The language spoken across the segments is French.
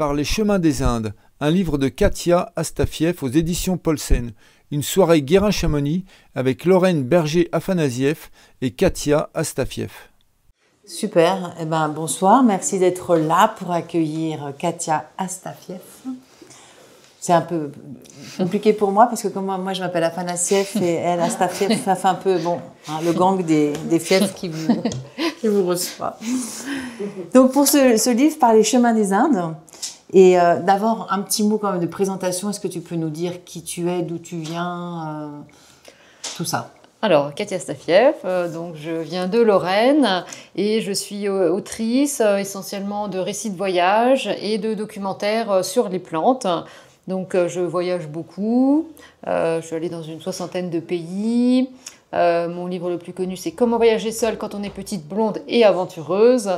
par les chemins des Indes, un livre de Katia Astafiev aux éditions Paulsen. Une soirée Guérin-Chamonix avec Lorraine Berger-Afanasieff et Katia Astafiev. Super, eh ben, bonsoir, merci d'être là pour accueillir Katia Astafiev. C'est un peu compliqué pour moi parce que comme moi je m'appelle Afanasieff et elle Astafiev, ça fait un peu le gang des fiefs qui vous reçoit. Donc pour ce livre par les chemins des Indes, et d'abord un petit mot quand même de présentation, est-ce que tu peux nous dire qui tu es, d'où tu viens, tout ça? Alors, Katia Astafiev, donc je viens de Lorraine et je suis autrice essentiellement de récits de voyage et de documentaires sur les plantes. Donc je voyage beaucoup, je suis allée dans une 60aine de pays. Mon livre le plus connu, c'est Comment voyager seule quand on est petite, blonde et aventureuse.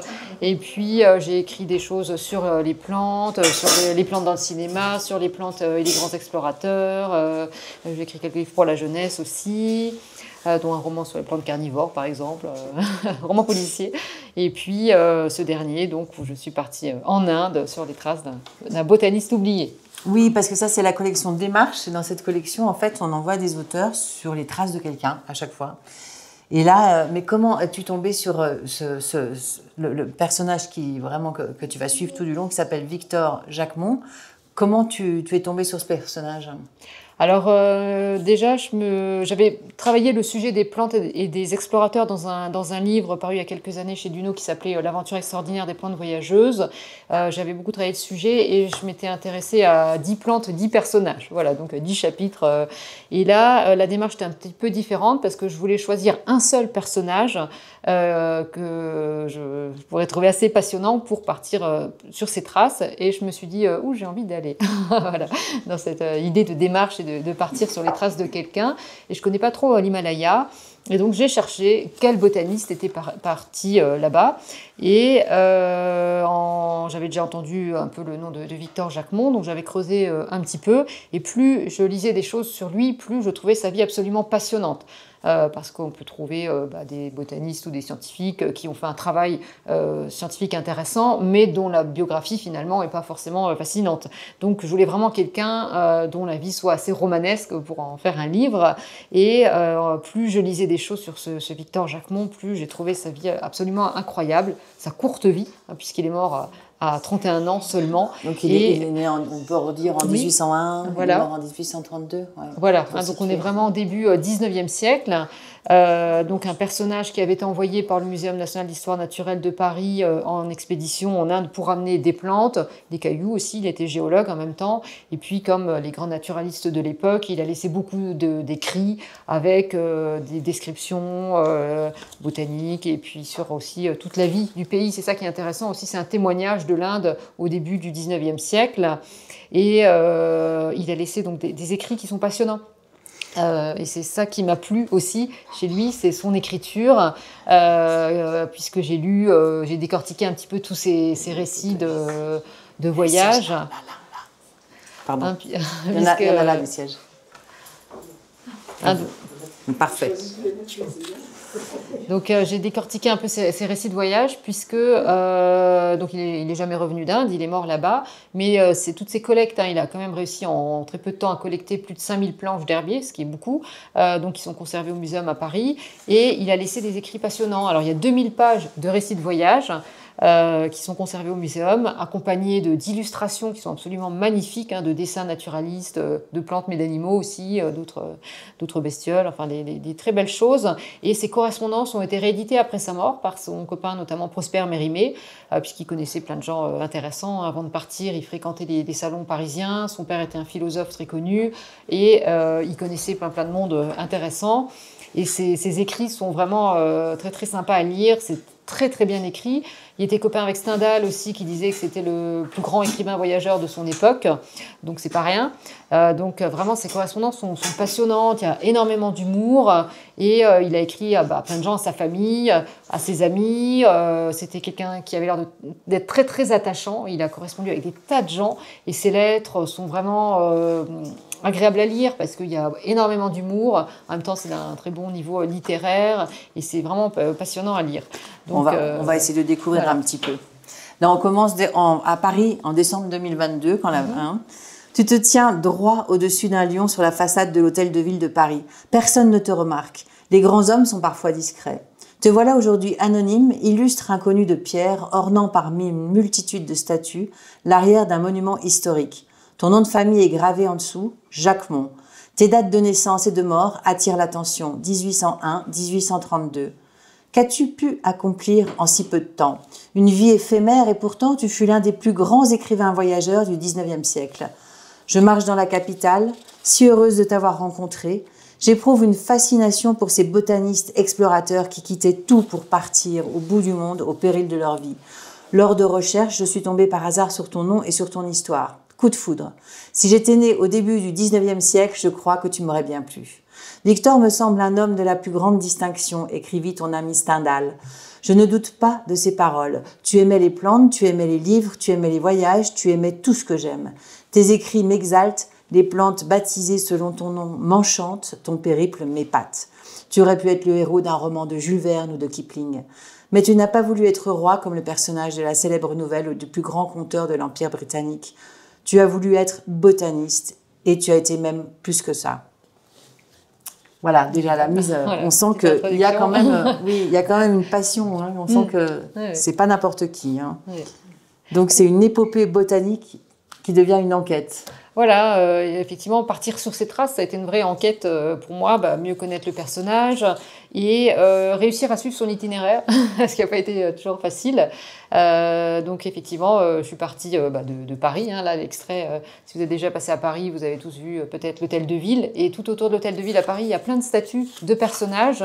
Et puis j'ai écrit des choses sur les plantes dans le cinéma, sur les plantes et les grands explorateurs. J'ai écrit quelques livres pour la jeunesse aussi, dont un roman sur les plantes carnivores par exemple, un roman policier. Et puis ce dernier, donc, où je suis partie en Inde sur les traces d'un botaniste oublié. Oui, parce que ça, c'est la collection Démarche. Et dans cette collection, en fait, on envoie des auteurs sur les traces de quelqu'un à chaque fois. Et là, mais comment es-tu tombée sur le personnage que tu vas suivre tout du long, qui s'appelle Victor Jacquemont? Comment tu es tombée sur ce personnage? Alors déjà, j'avais travaillé le sujet des plantes et des explorateurs dans un livre paru il y a quelques années chez Duno qui s'appelait L'aventure extraordinaire des plantes voyageuses. J'avais beaucoup travaillé le sujet et je m'étais intéressée à 10 plantes, 10 personnages. Voilà, donc 10 chapitres. Et là, la démarche était un petit peu différente parce que je voulais choisir un seul personnage que je pourrais trouver assez passionnant pour partir sur ses traces. Et je me suis dit, où j'ai envie d'aller. Voilà, dans cette idée de démarche et de partir sur les traces de quelqu'un. Et je ne connais pas trop l'Himalaya. Et donc j'ai cherché quel botaniste était parti là-bas. Et j'avais déjà entendu un peu le nom de Victor Jacquemont, donc j'avais creusé un petit peu. Et plus je lisais des choses sur lui, plus je trouvais sa vie absolument passionnante. Parce qu'on peut trouver des botanistes ou des scientifiques qui ont fait un travail scientifique intéressant, mais dont la biographie finalement n'est pas forcément fascinante. Donc je voulais vraiment quelqu'un dont la vie soit assez romanesque pour en faire un livre. Et plus je lisais des choses sur ce Victor Jacquemont, plus j'ai trouvé sa vie absolument incroyable, sa courte vie, puisqu'il est mort à 31 ans seulement. Donc il est né, on peut redire, en 1801, voilà. Il est mort en 1832. Ouais, voilà, donc on est vraiment au début 19e siècle. Donc un personnage qui avait été envoyé par le Muséum national d'histoire naturelle de Paris en expédition en Inde pour amener des plantes, des cailloux aussi, il était géologue en même temps. Et puis comme les grands naturalistes de l'époque, il a laissé beaucoup d'écrits avec des descriptions botaniques et puis sur aussi toute la vie du pays. C'est ça qui est intéressant aussi, c'est un témoignage de l'Inde au début du 19e siècle. Et il a laissé donc des écrits qui sont passionnants. Et c'est ça qui m'a plu aussi chez lui, c'est son écriture, puisque j'ai décortiqué un petit peu tous ces récits de voyage. Pardon. Hein, il y en a là des sièges. Parfait. Donc j'ai décortiqué un peu ces récits de voyage puisque donc il est jamais revenu d'Inde, il est mort là-bas, mais c'est toutes ces collectes, il a quand même réussi en très peu de temps à collecter plus de 5000 planches d'herbier, ce qui est beaucoup, donc qui sont conservées au muséum à Paris, et il a laissé des écrits passionnants. Alors il y a 2000 pages de récits de voyage qui sont conservés au muséum, accompagnés d'illustrations qui sont absolument magnifiques, de dessins naturalistes, de plantes mais d'animaux aussi, d'autres bestioles, enfin des très belles choses. Et ces correspondances ont été rééditées après sa mort par son copain, notamment Prosper Mérimée, puisqu'il connaissait plein de gens intéressants. Avant de partir, il fréquentait des salons parisiens, son père était un philosophe très connu, et il connaissait plein de monde intéressant. Et ces écrits sont vraiment très très sympas à lire, c'est très très bien écrit. Il était copain avec Stendhal aussi, qui disait que c'était le plus grand écrivain voyageur de son époque, donc c'est pas rien. Donc vraiment, ses correspondances sont passionnantes, il y a énormément d'humour, et il a écrit à plein de gens, à sa famille, à ses amis. C'était quelqu'un qui avait l'air d'être très très attachant, il a correspondu avec des tas de gens, et ses lettres sont vraiment agréable à lire parce qu'il y a énormément d'humour. En même temps, c'est d'un très bon niveau littéraire et c'est vraiment passionnant à lire. Donc, on va essayer de découvrir un petit peu. Là, on commence à Paris en décembre 2022, quand tu te tiens droit au-dessus d'un lion sur la façade de l'hôtel de ville de Paris. Personne ne te remarque. Les grands hommes sont parfois discrets. Te voilà aujourd'hui anonyme, illustre inconnu de pierre, ornant parmi une multitude de statues l'arrière d'un monument historique. Ton nom de famille est gravé en dessous, Jacquemont. Tes dates de naissance et de mort attirent l'attention, 1801, 1832. Qu'as-tu pu accomplir en si peu de temps? Une vie éphémère et pourtant tu fus l'un des plus grands écrivains voyageurs du XIXe siècle. Je marche dans la capitale, si heureuse de t'avoir rencontré. J'éprouve une fascination pour ces botanistes explorateurs qui quittaient tout pour partir au bout du monde au péril de leur vie. Lors de recherches, je suis tombée par hasard sur ton nom et sur ton histoire. Coup de foudre. Si j'étais née au début du XIXe siècle, je crois que tu m'aurais bien plu. Victor me semble un homme de la plus grande distinction, écrivit ton ami Stendhal. Je ne doute pas de ses paroles. Tu aimais les plantes, tu aimais les livres, tu aimais les voyages, tu aimais tout ce que j'aime. Tes écrits m'exaltent, les plantes baptisées selon ton nom m'enchantent, ton périple m'épate. Tu aurais pu être le héros d'un roman de Jules Verne ou de Kipling. Mais tu n'as pas voulu être roi comme le personnage de la célèbre nouvelle ou du plus grand conteur de l'Empire britannique. Tu as voulu être botaniste et tu as été même plus que ça. Voilà, déjà la mise, voilà, on sent qu'il y a quand même, il y a quand même une passion. Hein, on sent que c'est pas n'importe qui. Hein. Donc c'est une épopée botanique qui devient une enquête. Voilà, effectivement, partir sur ces traces, ça a été une vraie enquête pour moi, mieux connaître le personnage et réussir à suivre son itinéraire, ce qui n'a pas été toujours facile. Donc effectivement, je suis partie de Paris. Hein, là, l'extrait, si vous êtes déjà passé à Paris, vous avez tous vu peut-être l'hôtel de ville. Et tout autour de l'hôtel de ville à Paris, il y a plein de statues de personnages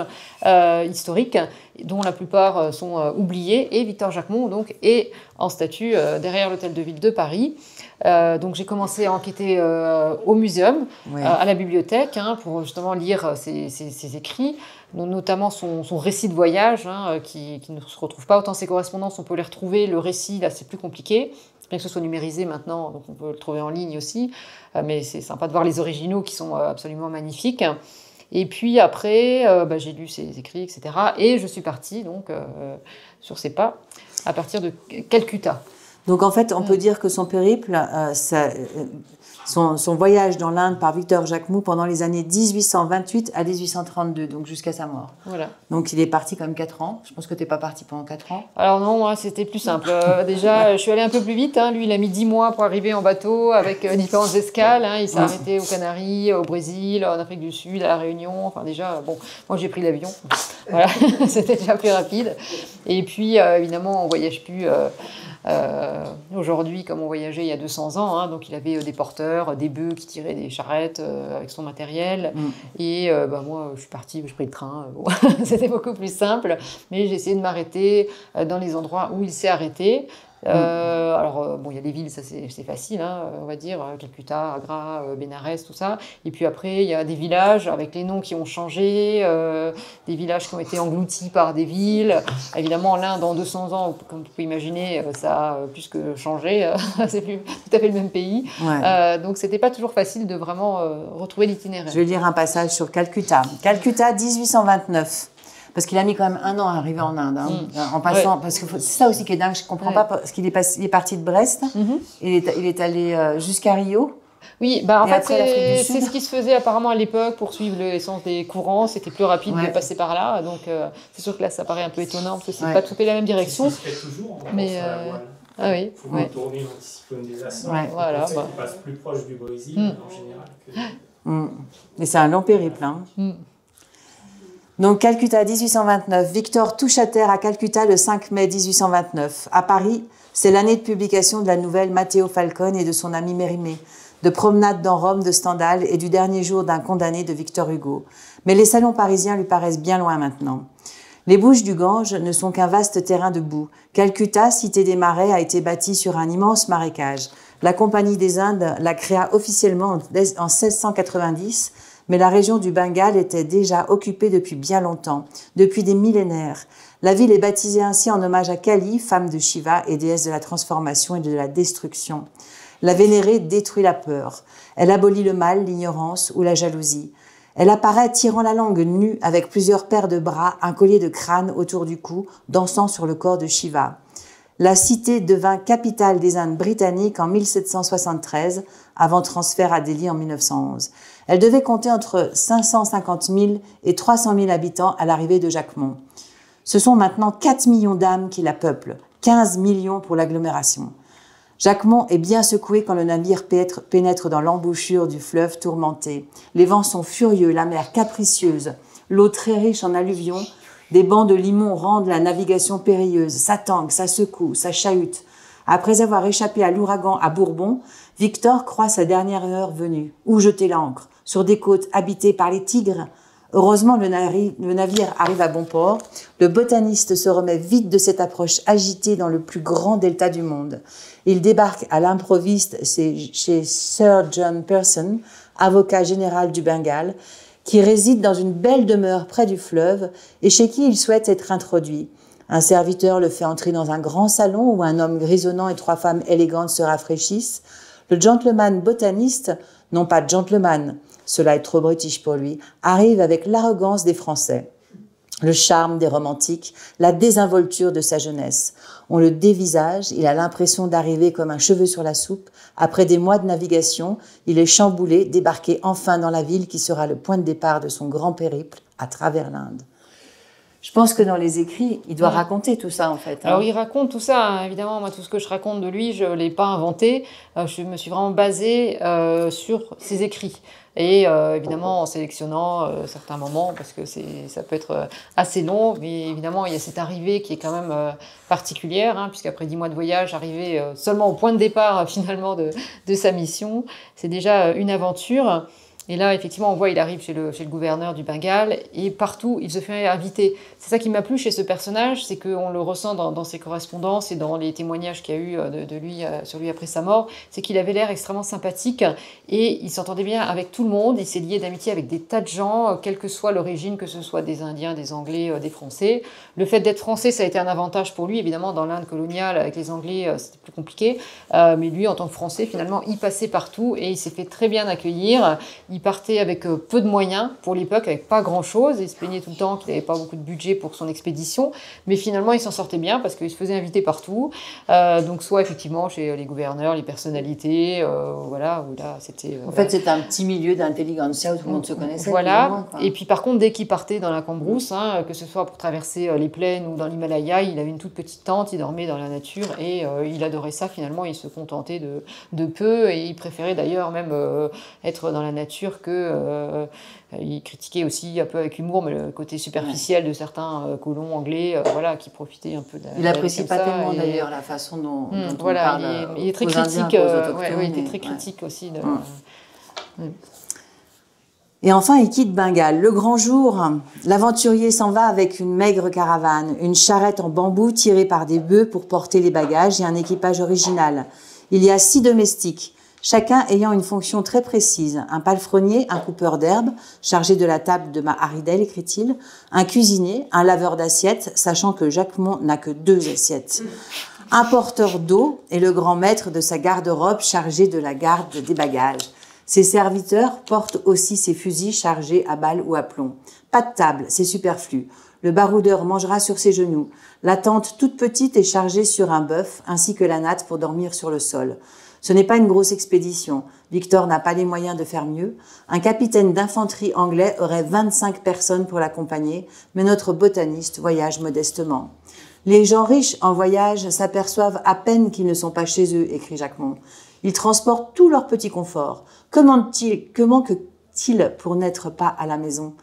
historiques, dont la plupart sont oubliés. Et Victor Jacquemont donc, est en statue derrière l'hôtel de ville de Paris. Donc j'ai commencé à enquêter au muséum, à la bibliothèque, hein, pour justement lire ses écrits, notamment son récit de voyage, hein, qui ne se retrouve pas autant ses correspondances, on peut les retrouver, le récit, là c'est plus compliqué, bien que ce soit numérisé maintenant, donc on peut le trouver en ligne aussi, mais c'est sympa de voir les originaux qui sont absolument magnifiques. Et puis après, j'ai lu ses écrits, etc. Et je suis partie donc, sur ses pas à partir de Calcutta. Donc en fait, on peut dire que son périple, son voyage dans l'Inde par Victor Jacquemont pendant les années 1828 à 1832, donc jusqu'à sa mort. Voilà. Donc il est parti quand même 4 ans. Je pense que tu n'es pas parti pendant 4 ans. Alors non, moi c'était plus simple. Déjà, je suis allée un peu plus vite. Hein. Lui, il a mis 10 mois pour arriver en bateau avec différentes escales. Hein. Il s'est arrêté aux Canaries, au Brésil, en Afrique du Sud, à La Réunion. Enfin déjà, bon, moi j'ai pris l'avion. Voilà, c'était déjà plus rapide. Et puis, évidemment, on ne voyage plus... aujourd'hui, comme on voyageait il y a 200 ans, hein, donc il avait des porteurs, des bœufs qui tiraient des charrettes avec son matériel. Et moi, je suis partie, j'ai pris le train. Bon, c'était beaucoup plus simple, mais j'ai essayé de m'arrêter dans les endroits où il s'est arrêté. Alors, il y a des villes, ça c'est facile, hein, on va dire, Calcutta, Agra, Bénarès, tout ça. Et puis après, il y a des villages avec les noms qui ont changé, des villages qui ont été engloutis par des villes. Évidemment, l'Inde, en 200 ans, comme tu peux imaginer, ça a plus que changé. C'est plus tout à fait le même pays. Ouais. Donc, c'était pas toujours facile de vraiment retrouver l'itinéraire. Je vais lire un passage sur Calcutta. Calcutta, 1829. Parce qu'il a mis quand même 1 an à arriver en Inde, hein, en passant. Parce que c'est ça aussi qui est dingue, je ne comprends pas, parce qu'il est parti de Brest, il est allé jusqu'à Rio. Oui, en fait, c'est ce qui se faisait apparemment à l'époque pour suivre l'essence des courants. C'était plus rapide de passer par là. Donc, c'est sûr que là, ça paraît un peu étonnant parce que c'est pas tout à fait la même direction. C'est ce qui se fait toujours, mais ah oui. Il faut tourner l'anticyclone des Açores. Voilà, on passe plus proche du Brésil en général. Mais c'est un long périple. Hein. Donc, Calcutta, 1829. Victor touche à terre à Calcutta le 5 mai 1829. À Paris, c'est l'année de publication de la nouvelle Matteo Falcone et de son ami Mérimée, de Promenade dans Rome de Stendhal et du dernier jour d'un condamné de Victor Hugo. Mais les salons parisiens lui paraissent bien loin maintenant. Les Bouches du Gange ne sont qu'un vaste terrain de boue. Calcutta, cité des marais, a été bâtie sur un immense marécage. La Compagnie des Indes la créa officiellement en 1690, mais la région du Bengale était déjà occupée depuis bien longtemps, depuis des millénaires. La ville est baptisée ainsi en hommage à Kali, femme de Shiva et déesse de la transformation et de la destruction. La vénérée détruit la peur. Elle abolit le mal, l'ignorance ou la jalousie. Elle apparaît tirant la langue nue avec plusieurs paires de bras, un collier de crâne autour du cou, dansant sur le corps de Shiva. La cité devint capitale des Indes britanniques en 1773, avant transfert à Delhi en 1911. Elle devait compter entre 550 000 et 300 000 habitants à l'arrivée de Jacquemont. Ce sont maintenant 4 millions d'âmes qui la peuplent, 15 millions pour l'agglomération. Jacquemont est bien secoué quand le navire pénètre dans l'embouchure du fleuve tourmenté. Les vents sont furieux, la mer capricieuse, l'eau très riche en alluvions. Des bancs de limon rendent la navigation périlleuse. Ça tangue, ça secoue, ça chahute. Après avoir échappé à l'ouragan à Bourbon, Victor croit sa dernière heure venue. Où jeter l'ancre? Sur des côtes habitées par les tigres? Heureusement, le navire arrive à bon port. Le botaniste se remet vite de cette approche agitée dans le plus grand delta du monde. Il débarque à l'improviste chez Sir John Pearson, avocat général du Bengale, qui réside dans une belle demeure près du fleuve et chez qui il souhaite être introduit. Un serviteur le fait entrer dans un grand salon où un homme grisonnant et 3 femmes élégantes se rafraîchissent. Le gentleman botaniste, non pas gentleman, cela est trop british pour lui, arrive avec l'arrogance des Français, le charme des romantiques, la désinvolture de sa jeunesse. On le dévisage, il a l'impression d'arriver comme un cheveu sur la soupe. Après des mois de navigation, il est chamboulé, débarqué enfin dans la ville qui sera le point de départ de son grand périple à travers l'Inde. Je pense que dans les écrits, il doit raconter tout ça, en fait. Alors, il raconte tout ça, hein. Évidemment, moi, tout ce que je raconte de lui, je ne l'ai pas inventé. Je me suis vraiment basée sur ses écrits. Et évidemment, en sélectionnant certains moments, parce que ça peut être assez long, mais évidemment, il y a cette arrivée qui est quand même particulière, hein, puisqu'après 10 mois de voyage, arriver seulement au point de départ, finalement, de sa mission, c'est déjà une aventure. Et là, effectivement, on voit, il arrive chez le gouverneur du Bengale et partout, il se fait inviter. C'est ça qui m'a plu chez ce personnage, c'est qu'on le ressent dans ses correspondances et dans les témoignages qu'il y a eu de lui, sur lui après sa mort, c'est qu'il avait l'air extrêmement sympathique et il s'entendait bien avec tout le monde. Il s'est lié d'amitié avec des tas de gens, quelle que soit l'origine, que ce soit des Indiens, des Anglais, des Français. Le fait d'être français, ça a été un avantage pour lui. Évidemment, dans l'Inde coloniale, avec les Anglais, c'était plus compliqué. Mais lui, en tant que Français, finalement, il passait partout et il s'est fait très bien accueillir. Il partait avec peu de moyens pour l'époque, avec pas grand-chose. Il se plaignait tout le temps qu'il n'avait pas beaucoup de budget pour son expédition. Mais finalement, il s'en sortait bien parce qu'il se faisait inviter partout. Donc, soit effectivement chez les gouverneurs, les personnalités, voilà, où là, c'était... En fait, c'était un petit milieu d'intelligentsia où tout le monde se connaissait. Voilà. Moins, et puis, par contre, dès qu'il partait dans la cambrousse, hein, que ce soit pour traverser les plaines ou dans l'Himalaya, il avait une toute petite tente, il dormait dans la nature et il adorait ça, finalement. Il se contentait de peu et il préférait d'ailleurs même être dans la nature que il critiquait aussi un peu avec humour, mais le côté superficiel de certains colons anglais, voilà, qui profitaient un peu de. Il n'apprécie pas tellement d'ailleurs la façon dont on voilà, parle. Il est très critique. Il était très critique aussi. Et enfin, il quitte Bengale. Le grand jour, l'aventurier s'en va avec une maigre caravane, une charrette en bambou tirée par des bœufs pour porter les bagages et un équipage original. Il y a 6 domestiques, chacun ayant une fonction très précise. Un palefrenier, un coupeur d'herbe, chargé de la table de Maharidel, écrit-il, un cuisinier, un laveur d'assiettes, sachant que Jacquemont n'a que 2 assiettes, un porteur d'eau et le grand maître de sa garde-robe chargé de la garde des bagages. Ses serviteurs portent aussi ses fusils chargés à balles ou à plomb. Pas de table, c'est superflu. Le baroudeur mangera sur ses genoux. La tente toute petite est chargée sur un bœuf, ainsi que la natte pour dormir sur le sol. Ce n'est pas une grosse expédition. Victor n'a pas les moyens de faire mieux. Un capitaine d'infanterie anglais aurait 25 personnes pour l'accompagner, mais notre botaniste voyage modestement. Les gens riches en voyage s'aperçoivent à peine qu'ils ne sont pas chez eux, écrit Jacquemont. Ils transportent tout leur petit confort. Que manque-t-il pour n'être pas à la maison?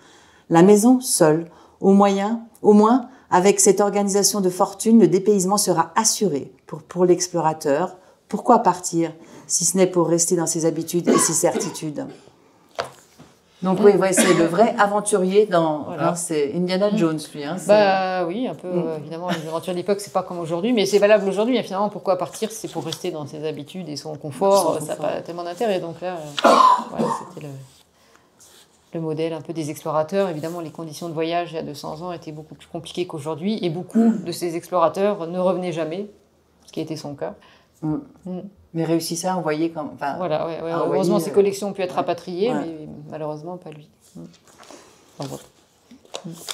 La maison seule. Au moins, avec cette organisation de fortune, le dépaysement sera assuré pour l'explorateur. Pourquoi partir, si ce n'est pour rester dans ses habitudes et ses certitudes? Donc oui, c'est le vrai aventurier c'est Indiana Jones, lui. Hein, oui, un peu, évidemment, les aventures de l'époque, c'est pas comme aujourd'hui, mais c'est valable aujourd'hui. Finalement, pourquoi partir, c'est pour rester dans ses habitudes et son confort, ça n'a pas tellement d'intérêt. Donc là, voilà, c'était le modèle un peu des explorateurs. Évidemment, les conditions de voyage il y a 200 ans étaient beaucoup plus compliquées qu'aujourd'hui, et beaucoup de ces explorateurs ne revenaient jamais, ce qui a été son cas. Mais réussissaient à envoyer comme... Voilà, heureusement, ses collections ont pu être rapatriées, mais malheureusement, pas lui.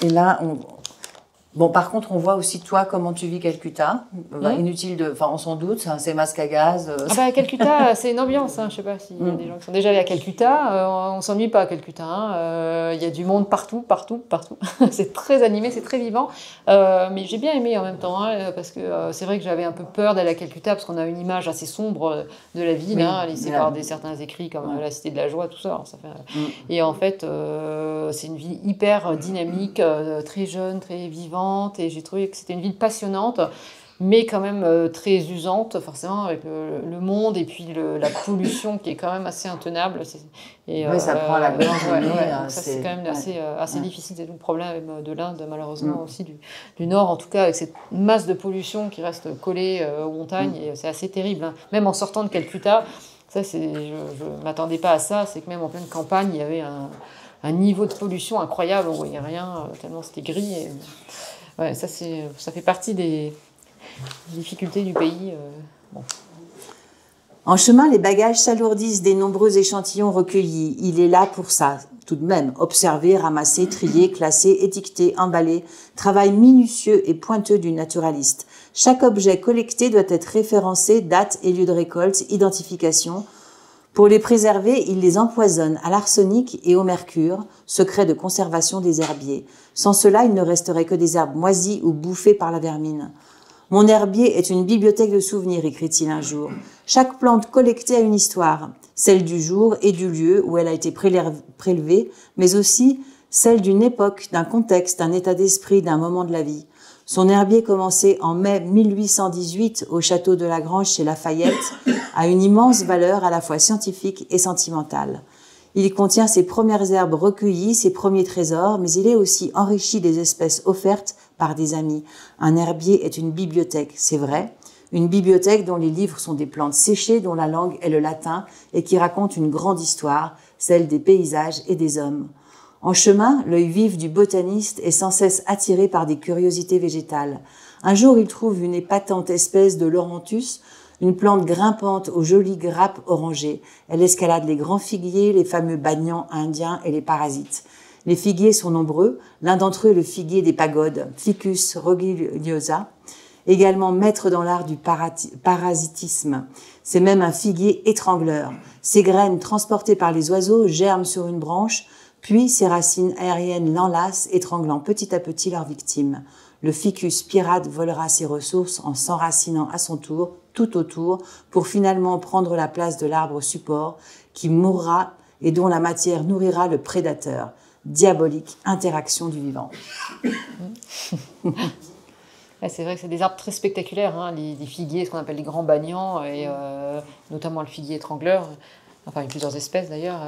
Et là, Bon, par contre, on voit aussi toi comment tu vis Calcutta. Inutile de, enfin, on s'en doute, c'est masque à gaz. Ah bah, Calcutta, c'est une ambiance. Hein. Je sais pas s'il y a des gens qui sont déjà allés à Calcutta. On s'ennuie pas à Calcutta. Hein. Il y a du monde partout. C'est très animé, c'est très vivant. Mais j'ai bien aimé en même temps, hein, parce que c'est vrai que j'avais un peu peur d'aller à Calcutta parce qu'on a une image assez sombre de la ville, laissée par certains écrits comme la Cité de la Joie, tout ça. Alors, ça fait... Et en fait, c'est une ville hyper dynamique, très jeune, très vivante. Et j'ai trouvé que c'était une ville passionnante, mais quand même très usante, forcément, avec le monde et puis la pollution qui est quand même assez intenable. Oui, ça prend la gorge. Ça, c'est quand même assez difficile. C'est tout le problème de l'Inde, malheureusement, aussi du Nord, en tout cas, avec cette masse de pollution qui reste collée aux montagnes. Et c'est assez terrible. Hein. Même en sortant de Calcutta, je ne m'attendais pas à ça. C'est que même en pleine campagne, il y avait un niveau de pollution incroyable. On ne voyait rien, tellement c'était gris. Et... Ouais, ça fait partie des difficultés du pays. Bon. En chemin, les bagages s'alourdissent des nombreux échantillons recueillis. Il est là pour ça, tout de même. Observer, ramasser, trier, classer, étiqueter, emballer. Travail minutieux et pointeux du naturaliste. Chaque objet collecté doit être référencé, date et lieu de récolte, identification. Pour les préserver, il les empoisonne à l'arsenic et au mercure, secret de conservation des herbiers. Sans cela, il ne resterait que des herbes moisies ou bouffées par la vermine. Mon herbier est une bibliothèque de souvenirs, écrit-il un jour. Chaque plante collectée a une histoire, celle du jour et du lieu où elle a été prélevée, mais aussi celle d'une époque, d'un contexte, d'un état d'esprit, d'un moment de la vie. Son herbier, commencé en mai 1818 au château de Lagrange chez Lafayette, a une immense valeur à la fois scientifique et sentimentale. Il contient ses premières herbes recueillies, ses premiers trésors, mais il est aussi enrichi des espèces offertes par des amis. Un herbier est une bibliothèque, c'est vrai, une bibliothèque dont les livres sont des plantes séchées, dont la langue est le latin et qui raconte une grande histoire, celle des paysages et des hommes. En chemin, l'œil vif du botaniste est sans cesse attiré par des curiosités végétales. Un jour, il trouve une épatante espèce de Laurentus, une plante grimpante aux jolies grappes orangées. Elle escalade les grands figuiers, les fameux bagnans indiens et les parasites. Les figuiers sont nombreux, l'un d'entre eux est le figuier des pagodes, Ficus rugilosa, également maître dans l'art du parasitisme. C'est même un figuier étrangleur. Ses graines, transportées par les oiseaux, germent sur une branche, puis ses racines aériennes l'enlacent, étranglant petit à petit leurs victimes. Le ficus pirate volera ses ressources en s'enracinant à son tour, tout autour, pour finalement prendre la place de l'arbre support, qui mourra et dont la matière nourrira le prédateur. Diabolique interaction du vivant. C'est vrai que c'est des arbres très spectaculaires, hein, les figuiers, ce qu'on appelle les grands bagnans, et notamment le figuier étrangleur, enfin il y a plusieurs espèces d'ailleurs.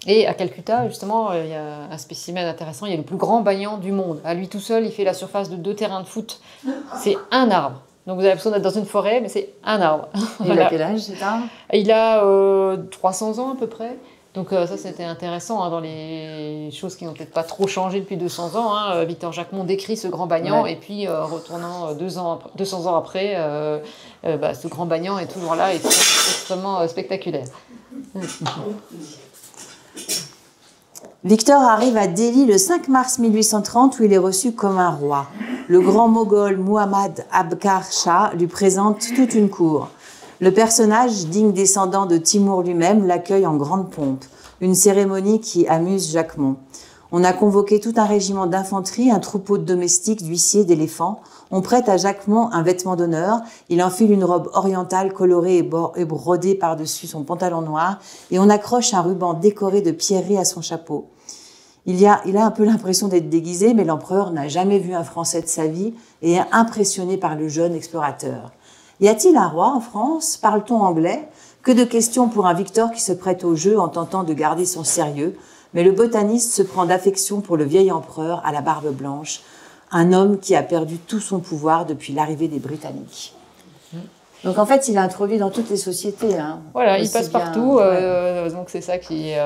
Et à Calcutta, justement, il y a un spécimen intéressant, il y a le plus grand bagnan du monde. À lui tout seul, il fait la surface de 2 terrains de foot. C'est un arbre. Donc vous avez l'impression d'être dans une forêt, mais c'est un arbre. Il a quel âge cet arbre ? Il a 300 ans à peu près. Donc ça, c'était intéressant, hein, dans les choses qui n'ont peut-être pas trop changé depuis 200 ans. Hein. Victor Jacquemont décrit ce grand bagnan, et puis retournant 200 ans après, ce grand bagnan est toujours là et c'est extrêmement spectaculaire. Victor arrive à Delhi le 5 mars 1830 où il est reçu comme un roi. Le grand moghol Muhammad Abkar Shah lui présente toute une cour. Le personnage, digne descendant de Timour lui-même, l'accueille en grande pompe. Une cérémonie qui amuse Jacquemont. On a convoqué tout un régiment d'infanterie, un troupeau de domestiques, d'huissiers, d'éléphants. On prête à Jacquemont un vêtement d'honneur. Il enfile une robe orientale colorée et brodée par-dessus son pantalon noir. Et on accroche un ruban décoré de pierreries à son chapeau. Il a un peu l'impression d'être déguisé, mais l'empereur n'a jamais vu un Français de sa vie et est impressionné par le jeune explorateur. Y a-t-il un roi en France ? Parle-t-on anglais ? Que de questions pour un Victor qui se prête au jeu en tentant de garder son sérieux. Mais le botaniste se prend d'affection pour le vieil empereur à la barbe blanche, un homme qui a perdu tout son pouvoir depuis l'arrivée des Britanniques. Donc en fait, il a introduit dans toutes les sociétés. Hein, voilà, il passe partout, donc c'est ça qui est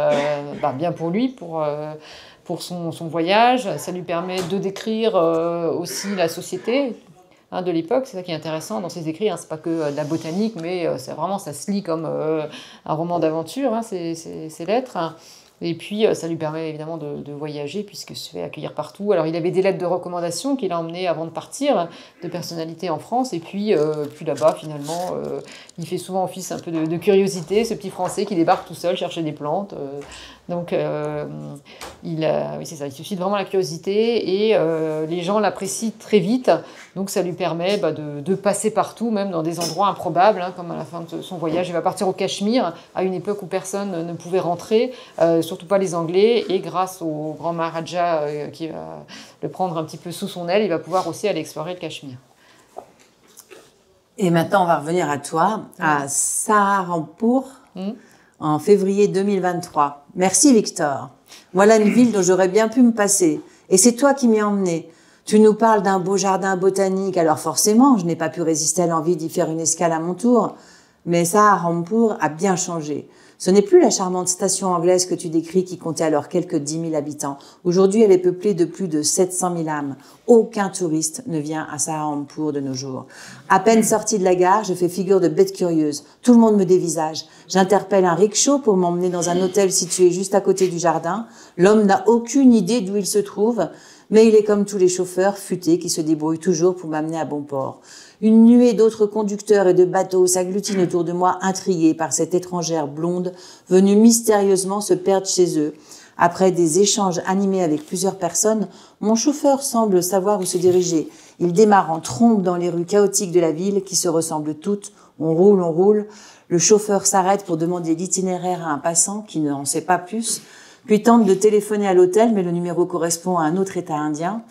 bien pour lui, pour son voyage. Ça lui permet de décrire aussi la société de l'époque. C'est ça qui est intéressant dans ses écrits. C'est pas que de la botanique, mais ça se lit comme un roman d'aventure, ces lettres. Et puis, ça lui permet évidemment de voyager puisqu'il se fait accueillir partout. Alors, il avait des lettres de recommandation qu'il a emmenées avant de partir, de personnalités en France. Et puis là-bas, finalement, il fait souvent office un peu de curiosité, ce petit Français qui débarque tout seul chercher des plantes. Donc, oui, c'est ça, il suscite vraiment la curiosité et les gens l'apprécient très vite. Donc, ça lui permet de passer partout, même dans des endroits improbables, hein, comme à la fin de son voyage. Il va partir au Cachemire, à une époque où personne ne pouvait rentrer, surtout pas les Anglais. Et grâce au grand Maharaja qui va le prendre un petit peu sous son aile, il va pouvoir aussi aller explorer le Cachemire. Et maintenant, on va revenir à toi, à Saharanpur. En février 2023. Merci Victor. Voilà une ville dont j'aurais bien pu me passer. Et c'est toi qui m'y as emmené. Tu nous parles d'un beau jardin botanique, alors forcément, je n'ai pas pu résister à l'envie d'y faire une escale à mon tour. Mais Saharanpur a bien changé. Ce n'est plus la charmante station anglaise que tu décris qui comptait alors quelques 10 000 habitants. Aujourd'hui, elle est peuplée de plus de 700 000 âmes. Aucun touriste ne vient à Saharanpur de nos jours. À peine sortie de la gare, je fais figure de bête curieuse. Tout le monde me dévisage. J'interpelle un rickshaw pour m'emmener dans un hôtel situé juste à côté du jardin. L'homme n'a aucune idée d'où il se trouve, mais il est comme tous les chauffeurs futés qui se débrouillent toujours pour m'amener à bon port. Une nuée d'autres conducteurs et de bateaux s'agglutinent autour de moi, intrigués par cette étrangère blonde venue mystérieusement se perdre chez eux. Après des échanges animés avec plusieurs personnes, mon chauffeur semble savoir où se diriger. Il démarre en trombe dans les rues chaotiques de la ville qui se ressemblent toutes. On roule. Le chauffeur s'arrête pour demander l'itinéraire à un passant qui n'en sait pas plus, puis tente de téléphoner à l'hôtel, mais le numéro correspond à un autre État indien.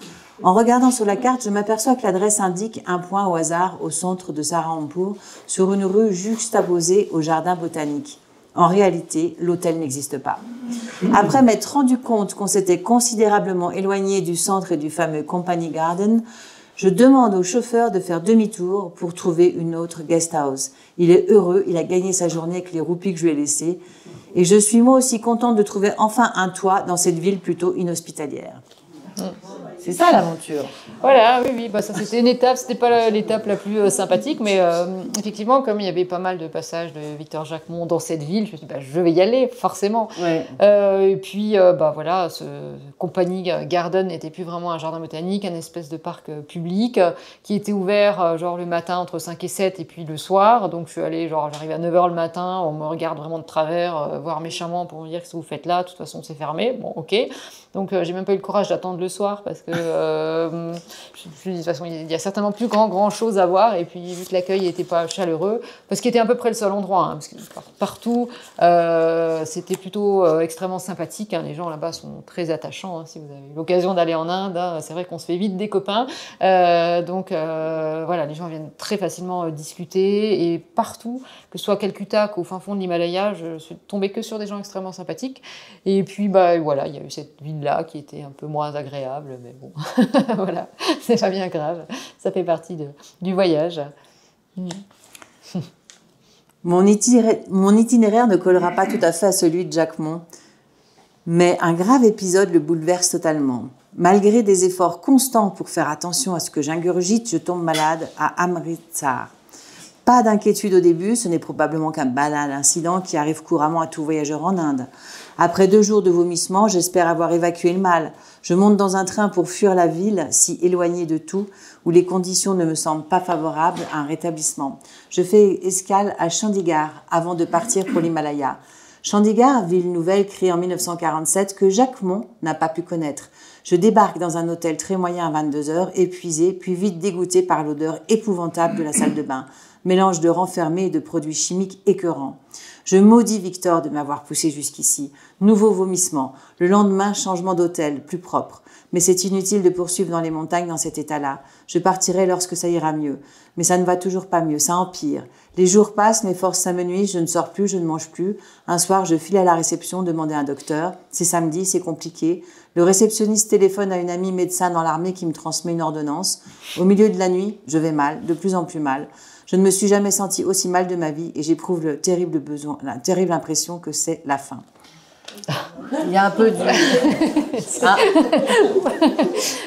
En regardant sur la carte, je m'aperçois que l'adresse indique un point au hasard au centre de Saharanpur, sur une rue juxtaposée au jardin botanique. En réalité, l'hôtel n'existe pas. Après m'être rendu compte qu'on s'était considérablement éloigné du centre et du fameux Company Garden, je demande au chauffeur de faire demi-tour pour trouver une autre guest house. Il est heureux, il a gagné sa journée avec les roupies que je lui ai laissées. Et je suis moi aussi contente de trouver enfin un toit dans cette ville plutôt inhospitalière. C'est ça l'aventure. Voilà, oui, ça c'était une étape, c'était pas l'étape la plus sympathique, mais effectivement, comme il y avait pas mal de passages de Victor Jacquemont dans cette ville, je me suis dit, je vais y aller, forcément. Ouais. Et puis, voilà, ce Company Garden n'était plus vraiment un jardin botanique, un espèce de parc public qui était ouvert genre le matin entre 5 et 7 et puis le soir. Donc, je suis allée, j'arrivais à 9h le matin, on me regarde vraiment de travers, voire méchamment pour me dire, qu'est-ce que vous faites là? De toute façon, c'est fermé. Bon, ok. Donc, j'ai même pas eu le courage d'attendre le soir parce que je me dis, de toute façon, il y a certainement plus grand chose à voir. Et puis, vu que l'accueil n'était pas chaleureux, parce qu'il était à peu près le seul endroit, hein, parce que partout, c'était plutôt extrêmement sympathique. Hein, les gens là-bas sont très attachants. Hein, si vous avez eu l'occasion d'aller en Inde, hein, c'est vrai qu'on se fait vite des copains. Donc, voilà, les gens viennent très facilement discuter. Et partout, que ce soit à Calcutta qu'au fin fond de l'Himalaya, je suis tombée que sur des gens extrêmement sympathiques. Et puis, voilà, il y a eu cette ville-là qui était un peu moins agréable, mais bon, voilà, c'est pas bien grave, ça fait partie du voyage. Mon itinéraire ne collera pas tout à fait à celui de Jacquemont, mais un grave épisode le bouleverse totalement. Malgré des efforts constants pour faire attention à ce que j'ingurgite, je tombe malade à Amritsar. Pas d'inquiétude au début, ce n'est probablement qu'un banal incident qui arrive couramment à tout voyageur en Inde. Après 2 jours de vomissements, j'espère avoir évacué le mal. Je monte dans un train pour fuir la ville, si éloignée de tout, où les conditions ne me semblent pas favorables à un rétablissement. Je fais escale à Chandigarh avant de partir pour l'Himalaya. Chandigarh, ville nouvelle créée en 1947 que Jacquemont n'a pas pu connaître. Je débarque dans un hôtel très moyen à 22h, épuisé, puis vite dégoûté par l'odeur épouvantable de la salle de bain. Mélange de renfermés et de produits chimiques écœurants. Je maudis Victor de m'avoir poussé jusqu'ici. Nouveau vomissement. Le lendemain, changement d'hôtel, plus propre. Mais c'est inutile de poursuivre dans les montagnes dans cet état-là. Je partirai lorsque ça ira mieux. Mais ça ne va toujours pas mieux, ça empire. Les jours passent, mes forces s'amenuisent, je ne sors plus, je ne mange plus. Un soir, je file à la réception demander un docteur. C'est samedi, c'est compliqué. Le réceptionniste téléphone à une amie médecin dans l'armée qui me transmet une ordonnance. Au milieu de la nuit, je vais mal, de plus en plus mal. Je ne me suis jamais sentie aussi mal de ma vie et j'éprouve la terrible impression que c'est la fin. Il y a un peu du... Ah.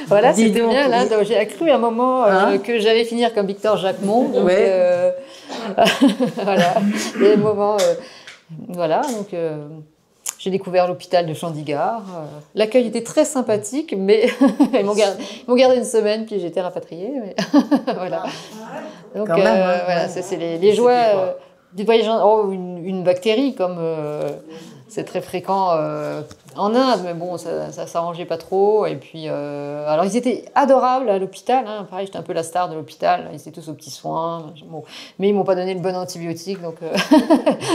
Voilà, c'était bien là. J'ai cru à un moment que j'allais finir comme Victor Jacquemont. Donc, ouais. Voilà, il y a des moments... voilà, donc... J'ai découvert l'hôpital de Chandigarh. L'accueil était très sympathique, mais ils m'ont gardé une semaine, puis j'ai été rapatriée. Mais voilà. Donc, Quand même, hein, voilà, ça, c'est les joies des voyages. Oh, une bactérie, comme c'est très fréquent en Inde, mais bon, ça s'arrangeait pas trop. Et puis, alors, ils étaient adorables à l'hôpital. Hein. Pareil, j'étais un peu la star de l'hôpital. Ils étaient tous aux petits soins. Bon, mais ils m'ont pas donné le bon antibiotique, donc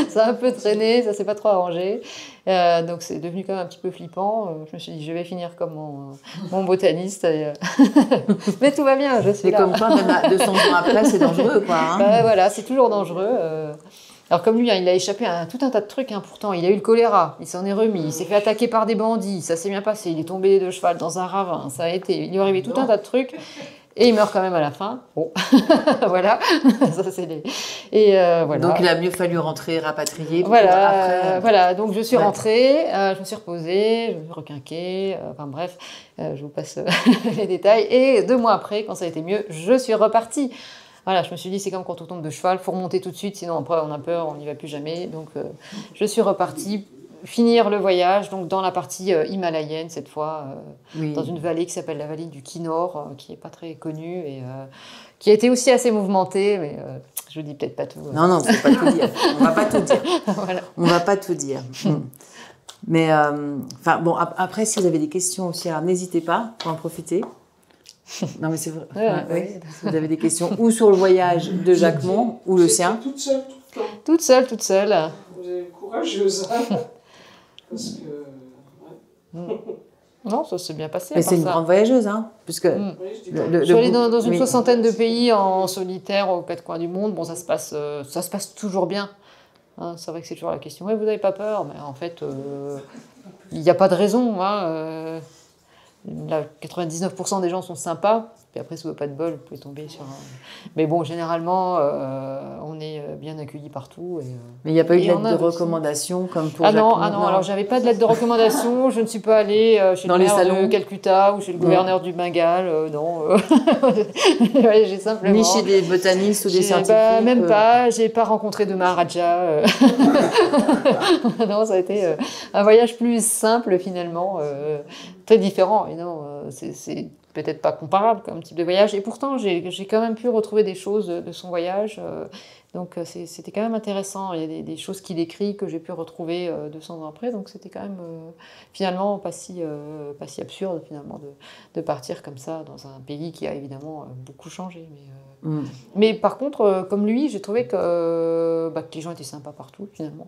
ça a un peu traîné, ça s'est pas trop arrangé. Donc, c'est devenu quand même un petit peu flippant. Je me suis dit, je vais finir comme mon botaniste. Mais tout va bien, je suis Mais là. comme quoi, même 200 ans après, c'est dangereux, quoi. Hein. Voilà, c'est toujours dangereux. Alors comme lui, hein, il a échappé à tout un tas de trucs, hein, pourtant. Il a eu le choléra, il s'en est remis, il s'est fait attaquer par des bandits, ça s'est bien passé, il est tombé de cheval dans un ravin, ça a été... Il lui est arrivé tout un tas de trucs, et il meurt quand même à la fin. Bon, voilà. Ça, c'est les... Et voilà. Donc il a mieux fallu rentrer, rapatrier. Voilà, après... voilà, donc je suis rentrée, je me suis reposée, je me suis requinquée, enfin bref, je vous passe les détails. Et 2 mois après, quand ça a été mieux, je suis repartie. Voilà, je me suis dit, c'est comme quand on tombe de cheval, il faut remonter tout de suite, sinon après on a peur, on n'y va plus jamais. Donc je suis repartie finir le voyage donc dans la partie himalayenne cette fois, dans une vallée qui s'appelle la vallée du Kinor, qui n'est pas très connue et qui a été aussi assez mouvementée, mais je vous dis peut-être pas tout. Non, non, faut pas tout dire. On va pas tout dire. Voilà. On va pas tout dire. Mais enfin bon, après si vous avez des questions aussi, alors n'hésitez pas pour en profiter. Non mais c'est vrai. Oui. Si vous avez des questions ou sur le voyage de Jacquemont ou le sien. Toute seule tout le temps. Toute seule. Vous êtes courageuse. Parce que... Non, ça s'est bien passé. Mais c'est une grande voyageuse, hein, puisque je suis allée dans une soixantaine de pays en solitaire aux 4 coins du monde. Bon, ça se passe toujours bien. Hein, c'est vrai que c'est toujours la question. Ouais, vous n'avez pas peur, mais en fait, il n'y a pas de raison. Hein, là, 99% des gens sont sympas. Puis après, si vous n'avez pas de bol, vous pouvez tomber sur un... Mais bon, généralement, on est bien accueillis partout. Mais il n'y a pas eu de lettre de recommandation comme pour Jacquemont. Non, alors j'avais pas de lettre de recommandation. Je ne suis pas allée chez le maire de Calcutta ou chez le gouverneur du Bengale. Non. J'ai simplement... Ni chez des botanistes ou des scientifiques. Même pas. J'ai pas rencontré de Maharaja. Non, ça a été un voyage plus simple finalement, très différent. Et non, c'est peut-être pas comparable comme type de voyage. Et pourtant, j'ai quand même pu retrouver des choses de son voyage. Donc, c'était quand même intéressant. Il y a des choses qu'il écrit que j'ai pu retrouver 200 ans après. Donc, c'était quand même finalement pas si absurde finalement de partir comme ça dans un pays qui a évidemment beaucoup changé. Mais par contre, comme lui, j'ai trouvé que les gens étaient sympas partout finalement.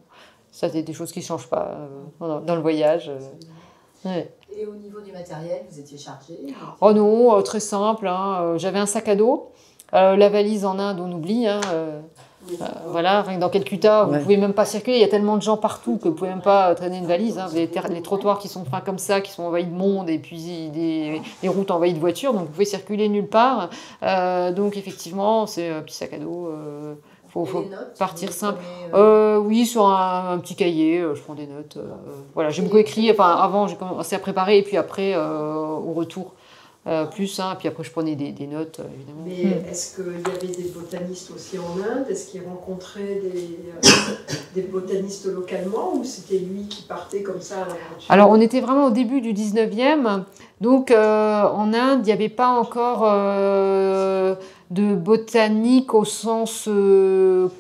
Ça, c'est des choses qui ne changent pas dans le voyage. Ouais. Et au niveau du matériel, vous étiez chargé? Oh non, très simple. Hein. J'avais un sac à dos. La valise en Inde, on oublie. Hein. Voilà, rien que dans Calcutta, vous ne pouvez même pas circuler. Il y a tellement de gens partout que vous ne pouvez même pas traîner une valise. Hein. Vous avez les trottoirs qui sont comme ça, qui sont envahis de monde, et puis des routes envahies de voitures. Donc vous pouvez circuler nulle part. Donc effectivement, c'est un petit sac à dos. Faut partir simple. Oui, sur un petit cahier, je prends des notes. Voilà, j'ai beaucoup écrit. Enfin, avant, j'ai commencé à préparer, et puis après, au retour, plus. Hein, puis après, je prenais des notes, évidemment. Mais est-ce qu'il y avait des botanistes aussi en Inde? Est-ce qu'il rencontrait des botanistes localement, ou c'était lui qui partait comme ça à l'aventure? Alors, on était vraiment au début du 19e. Donc, en Inde, il n'y avait pas encore de botanique au sens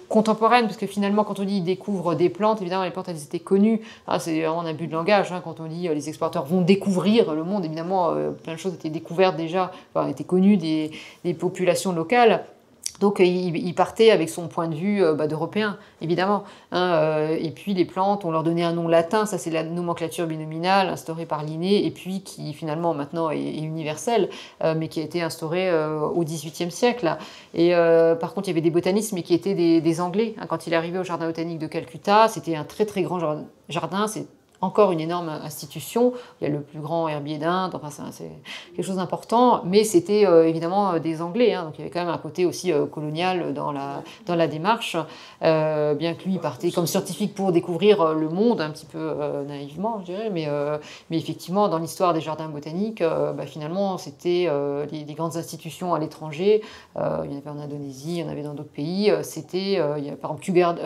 contemporain, parce que finalement, quand on dit ils découvrent des plantes, évidemment, les plantes, elles étaient connues. Ah, c'est vraiment un abus de langage. Hein, quand on dit les explorateurs vont découvrir le monde, évidemment, plein de choses étaient découvertes déjà, enfin, étaient connues des populations locales. Donc, il partait avec son point de vue d'Européen, évidemment. Hein, et puis, les plantes, on leur donnait un nom latin, ça c'est la nomenclature binominale instaurée par Linné, et puis qui finalement maintenant est universelle, mais qui a été instaurée au XVIIIe siècle. Et par contre, il y avait des botanistes, mais qui étaient des Anglais. Hein, quand il est arrivé au Jardin botanique de Calcutta, c'était un très très grand jardin, c'est encore une énorme institution. Il y a le plus grand herbier d'Inde, enfin, c'est quelque chose d'important, mais c'était évidemment des Anglais, hein, donc il y avait quand même un côté aussi colonial dans la démarche, bien que lui partait comme scientifique pour découvrir le monde, un petit peu naïvement, je dirais, mais effectivement, dans l'histoire des jardins botaniques, finalement, c'était les grandes institutions à l'étranger, il y en avait en Indonésie, il y en avait dans d'autres pays, c'était, il y a, par exemple,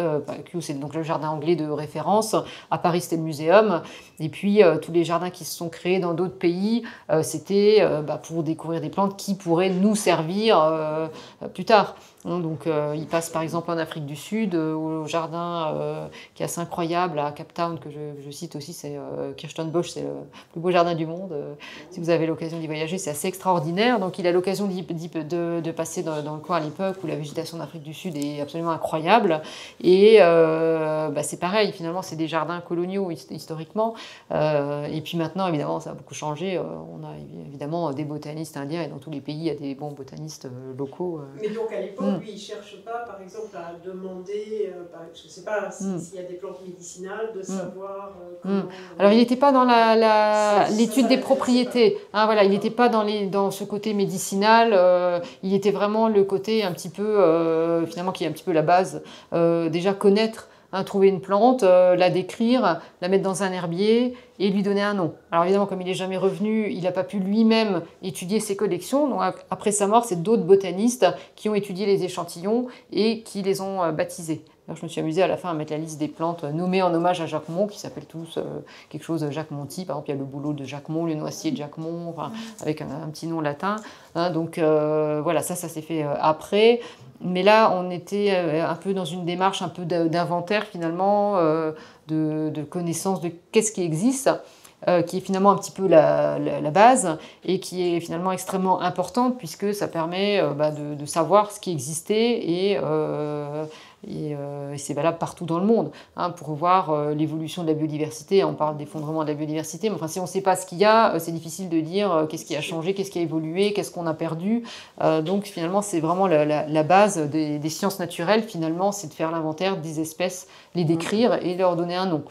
Kew, c'est donc le jardin anglais de référence, à Paris c'était le muséum, muséum. Et puis, tous les jardins qui se sont créés dans d'autres pays, c'était pour découvrir des plantes qui pourraient nous servir plus tard. Donc, il passe par exemple en Afrique du Sud, au jardin qui est assez incroyable à Cape Town, que je cite aussi, c'est Kirstenbosch, c'est le plus beau jardin du monde. Si vous avez l'occasion d'y voyager, c'est assez extraordinaire. Donc, il a l'occasion de passer dans le coin à l'époque où la végétation d'Afrique du Sud est absolument incroyable. Et c'est pareil, finalement, c'est des jardins coloniaux historiquement. Et puis maintenant, évidemment, ça a beaucoup changé. On a évidemment des botanistes indiens et dans tous les pays, il y a des bons botanistes locaux. Mais donc, à l'époque, lui, il ne cherche pas, par exemple, à demander, je ne sais pas s'il y a des plantes médicinales, de savoir comment... Alors, il n'était pas dans l'étude des propriétés. Hein, voilà, il n'était pas dans ce côté médicinal. Il était vraiment le côté un petit peu, finalement, qui est un petit peu la base. Déjà, connaître, trouver une plante, la décrire, la mettre dans un herbier et lui donner un nom. Alors évidemment, comme il n'est jamais revenu, il n'a pas pu lui-même étudier ses collections. Donc après sa mort, c'est d'autres botanistes qui ont étudié les échantillons et qui les ont baptisés. Alors, je me suis amusée à la fin à mettre la liste des plantes nommées en hommage à Jacquemont, qui s'appellent tous quelque chose de Jacquemonti. Par exemple, il y a le bouleau de Jacquemont, le noisetier de Jacquemont, avec un petit nom latin. Donc voilà, ça s'est fait après. Mais là, on était un peu dans une démarche un peu d'inventaire finalement, de connaissance de qu'est-ce qui existe, qui est finalement un petit peu la base et qui est finalement extrêmement importante puisque ça permet de savoir ce qui existait et c'est valable partout dans le monde. Pour voir l'évolution de la biodiversité, on parle d'effondrement de la biodiversité, mais enfin, si on ne sait pas ce qu'il y a, c'est difficile de dire qu'est-ce qui a changé, qu'est-ce qui a évolué, qu'est-ce qu'on a perdu. Donc finalement, c'est vraiment la base des sciences naturelles, finalement, c'est de faire l'inventaire des espèces, les décrire et leur donner un nom.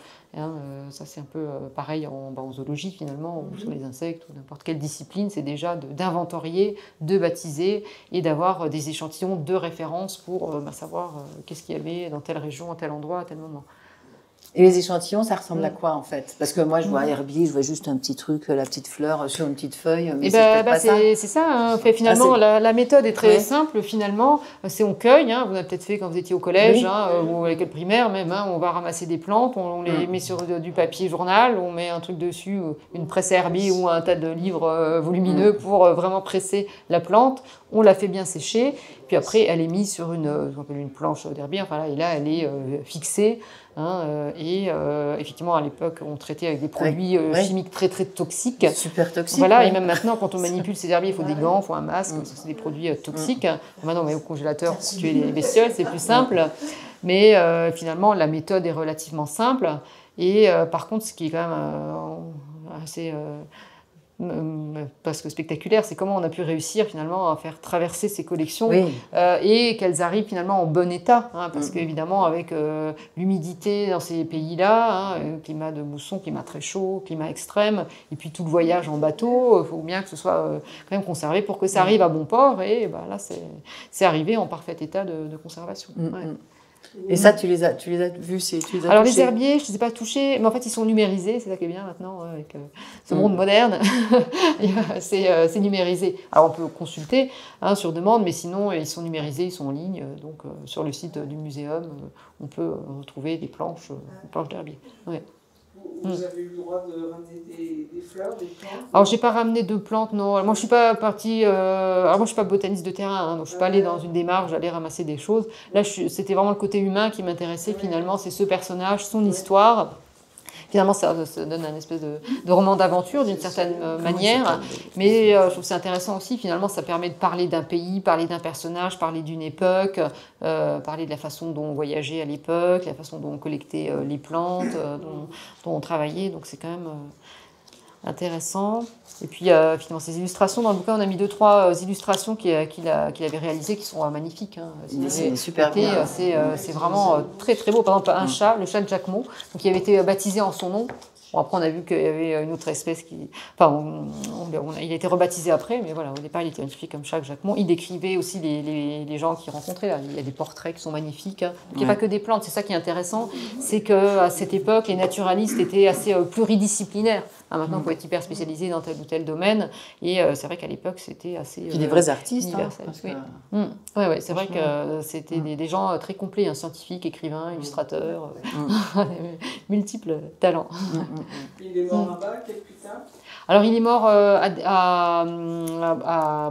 Ça c'est un peu pareil en zoologie finalement, ou sur les insectes ou n'importe quelle discipline, c'est déjà d'inventorier, de baptiser et d'avoir des échantillons de référence pour savoir qu'est-ce qu'il y avait dans telle région, à tel endroit, à tel moment. Et les échantillons, ça ressemble à quoi en fait? Parce que moi je vois herbier, je vois juste un petit truc, la petite fleur sur une petite feuille, mais c'est ça. Finalement, la méthode est très simple finalement. C'est on cueille, vous l'avez peut-être fait quand vous étiez au collège ou à l'école primaire même, on va ramasser des plantes, on les met sur du papier journal, on met un truc dessus, une presse à herbier ou un tas de livres volumineux pour vraiment presser la plante. On la fait bien sécher, puis après elle est mise sur une planche d'herbier, et là elle est fixée. Effectivement, à l'époque, on traitait avec des produits chimiques très très toxiques. Super toxiques. Voilà, et même maintenant, quand on manipule ces herbiers, il faut des gants, il faut un masque, parce que c'est des produits toxiques. Maintenant, on met au congélateur pour tuer les bestioles, c'est plus simple. Mais finalement, la méthode est relativement simple. Et par contre, ce qui est quand même assez... parce que spectaculaire, c'est comment on a pu réussir finalement à faire traverser ces collections et qu'elles arrivent finalement en bon état, parce qu'évidemment avec l'humidité dans ces pays-là, climat de mousson, climat très chaud, climat extrême, et puis tout le voyage en bateau, il faut bien que ce soit quand même conservé pour que ça arrive à bon port, et là c'est arrivé en parfait état de conservation. Et ça, tu les as vus, Alors touchés. Les herbiers, je ne les ai pas touchés, mais en fait ils sont numérisés, c'est ça qui est bien maintenant avec ce monde moderne, c'est numérisé. Alors on peut consulter sur demande, mais sinon ils sont numérisés, ils sont en ligne, donc sur le site du muséum, on peut retrouver des planches d'herbier. Ouais. Vous avez eu le droit de ramener des fleurs, des plantes? Alors, j'ai pas ramené de plantes, non. Moi, je suis pas partie. Alors, moi, je suis pas botaniste de terrain, donc je suis pas allée dans une démarche, j'allais ramasser des choses. Là, c'était vraiment le côté humain qui m'intéressait finalement. C'est ce personnage, son histoire. Finalement, ça donne un espèce de roman d'aventure d'une certaine manière. Mais je trouve que c'est intéressant aussi. Finalement, ça permet de parler d'un pays, parler d'un personnage, parler d'une époque, parler de la façon dont on voyageait à l'époque, la façon dont on collectait les plantes, dont on travaillait. Donc, c'est quand même intéressant. Et puis, finalement, ces illustrations, dans le bouquin, on a mis 2-3 illustrations qu'il avait réalisées qui sont magnifiques. C'est super bien. C'est vraiment très, très beau. Par exemple, un chat, le chat de Jacquemont, donc, qui avait été baptisé en son nom. Bon, après, on a vu qu'il y avait une autre espèce qui... Enfin, il a été rebaptisé après, mais voilà, au départ, il était identifié comme chat de Jacquemont. Il décrivait aussi les gens qu'il rencontrait. Là. Il y a des portraits qui sont magnifiques. Donc, il n'y a pas que des plantes. C'est ça qui est intéressant. C'est qu'à cette époque, les naturalistes étaient assez pluridisciplinaires. Maintenant, il faut être hyper spécialisé dans tel ou tel domaine. Et c'est vrai qu'à l'époque, c'était assez... Puis des vrais artistes. Oui, c'est vrai que c'était des gens très complets, scientifiques, écrivains, illustrateurs, multiples talents. Il est mort là-bas, quelques temps. Alors il est mort à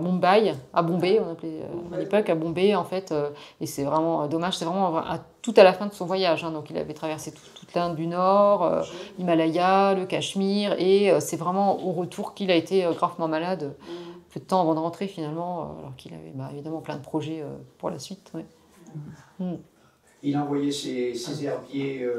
Mumbai, à Bombay, on appelait à l'époque, à Bombay en fait, et c'est vraiment dommage, c'est vraiment tout à la fin de son voyage, hein, donc il avait traversé toute l'Inde du Nord, l'Himalaya, le Cachemire, et c'est vraiment au retour qu'il a été gravement malade, peu de temps avant de rentrer finalement, alors qu'il avait évidemment plein de projets pour la suite. Ouais. Il envoyait ses herbiers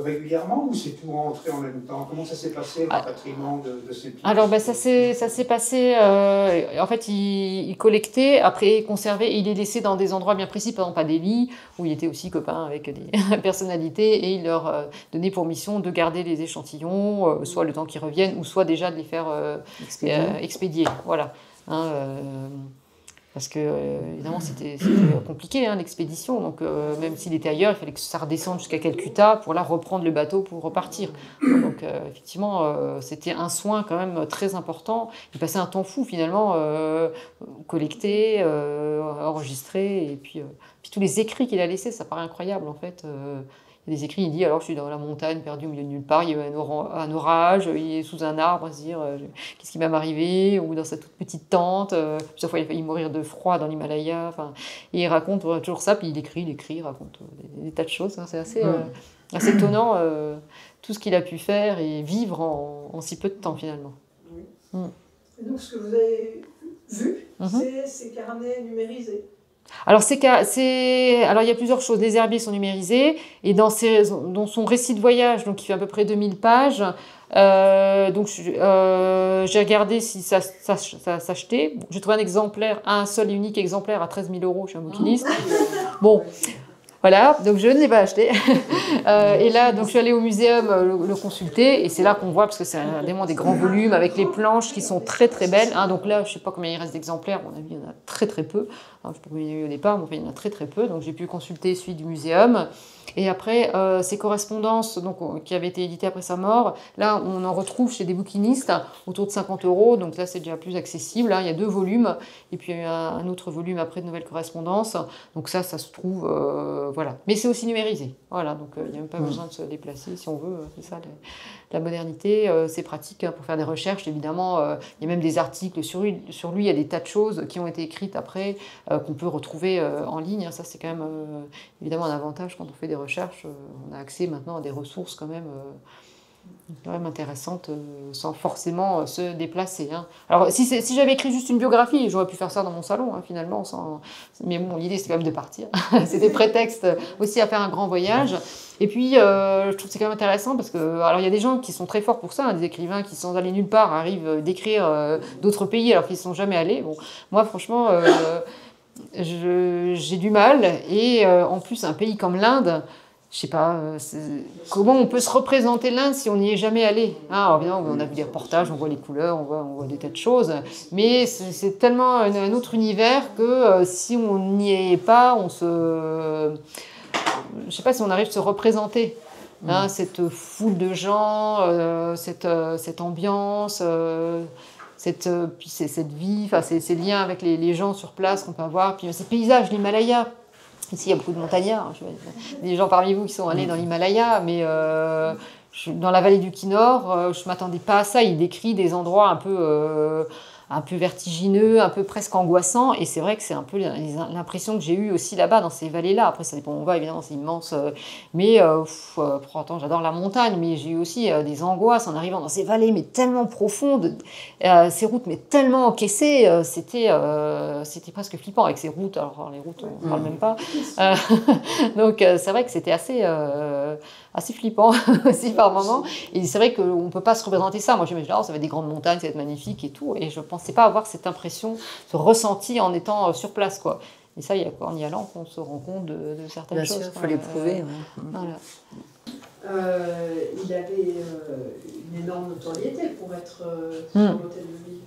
régulièrement ou c'est tout rentré en même temps? Comment ça s'est passé, le rapatriement de ces pièces? Alors ça s'est passé, en fait il collectait, après il conservait, et il les laissait dans des endroits bien précis, par exemple à Delhi, où il était aussi copain avec des personnalités, et il leur donnait pour mission de garder les échantillons, soit le temps qu'ils reviennent, ou soit déjà de les faire expédier. Voilà. Hein, parce que, évidemment, c'était compliqué, hein, l'expédition. Donc, même s'il était ailleurs, il fallait que ça redescende jusqu'à Calcutta pour là reprendre le bateau pour repartir. Donc, effectivement, c'était un soin quand même très important. Il passait un temps fou, finalement, collecter, enregistrer. Et puis, tous les écrits qu'il a laissés, ça paraît incroyable, en fait. Il y a des écrits, il dit, alors je suis dans la montagne, perdu au milieu de nulle part, il y a eu un orage, il est sous un arbre, à se dire, qu'est-ce qui va m'arriver, ou dans sa toute petite tente, plusieurs fois il a failli mourir de froid dans l'Himalaya, enfin, et il raconte toujours ça, puis il écrit, il raconte des tas de choses, hein, c'est assez étonnant, tout ce qu'il a pu faire et vivre en si peu de temps, finalement. Oui. Et donc, ce que vous avez vu, c'est ces carnets numérisés. Alors, il y a plusieurs choses. Les herbiers sont numérisés, et dans son récit de voyage, donc qui fait à peu près 2000 pages, j'ai regardé si ça s'achetait. Bon, j'ai trouvé un seul et unique exemplaire à 13 000 € chez un bouquiniste. Bon. Voilà, donc je ne l'ai pas acheté. Et là, donc je suis allée au muséum le consulter, et c'est là qu'on voit, parce que c'est vraiment des grands volumes avec les planches qui sont très très belles. Hein, donc là, je ne sais pas combien il reste d'exemplaires, à mon avis, il y en a très très peu. Alors, je ne sais pas combien il y a eu au départ, mais enfin, il y en a très très peu. Donc j'ai pu consulter celui du muséum. Et après, ses correspondances donc, qui avaient été éditées après sa mort, là, on en retrouve chez des bouquinistes autour de 50 €. Donc là, c'est déjà plus accessible. Hein. Il y a 2 volumes, et puis il y a un autre volume après de nouvelles correspondances. Donc ça se trouve, voilà. Mais c'est aussi numérisé. Voilà, donc il n'y a même pas besoin de se déplacer si on veut. C'est ça, la modernité. C'est pratique pour faire des recherches, évidemment. Il y a même des articles sur lui. Il y a des tas de choses qui ont été écrites après, qu'on peut retrouver en ligne. Ça, c'est quand même évidemment un avantage quand on fait des recherches. On a accès maintenant à des ressources quand même intéressantes sans forcément se déplacer. Hein. Alors, si j'avais écrit juste une biographie, j'aurais pu faire ça dans mon salon, hein, finalement. Mais bon, l'idée, c'est quand même de partir. C'était prétexte aussi à faire un grand voyage. Et puis, je trouve que c'est quand même intéressant parce que, alors, il y a des gens qui sont très forts pour ça, hein, des écrivains qui, sans aller nulle part, arrivent d'écrire d'autres pays alors qu'ils ne sont jamais allés. Bon, moi, franchement, j'ai du mal. Et en plus, un pays comme l'Inde, je sais pas, comment on peut se représenter l'Inde si on n'y est jamais allé, hein. Alors évidemment, on a vu des reportages, on voit les couleurs, on voit des tas de choses, mais c'est tellement un autre univers que si on n'y est pas, je sais pas si on arrive à se représenter. Hein, cette foule de gens, cette ambiance, cette vie, enfin, ces liens avec les gens sur place qu'on peut avoir, puis ces paysages, l'Himalaya. Ici, il y a beaucoup de montagnards. Des gens parmi vous qui sont allés dans l'Himalaya, mais dans la vallée du Kinor, je ne m'attendais pas à ça. Il décrit des endroits un peu vertigineux, un peu presque angoissants. Et c'est vrai que c'est un peu l'impression que j'ai eue aussi là-bas, dans ces vallées-là. Après, ça dépend où on va, évidemment, c'est immense. Mais pourtant, j'adore la montagne, mais j'ai eu aussi des angoisses en arrivant dans ces vallées, mais tellement profondes, ces routes, mais tellement encaissées. C'était presque flippant avec ces routes. Alors, les routes, on ne parle même pas. Donc, c'est vrai que c'était assez flippant aussi par moments. Et c'est vrai qu'on ne peut pas se représenter ça. Moi, j'imagine, ça va être des grandes montagnes, ça va être magnifique et tout. Et je ne pensais pas avoir cette impression, ce ressenti en étant sur place, quoi. Et ça, en y allant, qu'on se rend compte de certaines Bien choses. Bien sûr, il faut l'éprouver. Ouais. Voilà. Il avait une énorme notoriété pour être sur l'hôtel de ville.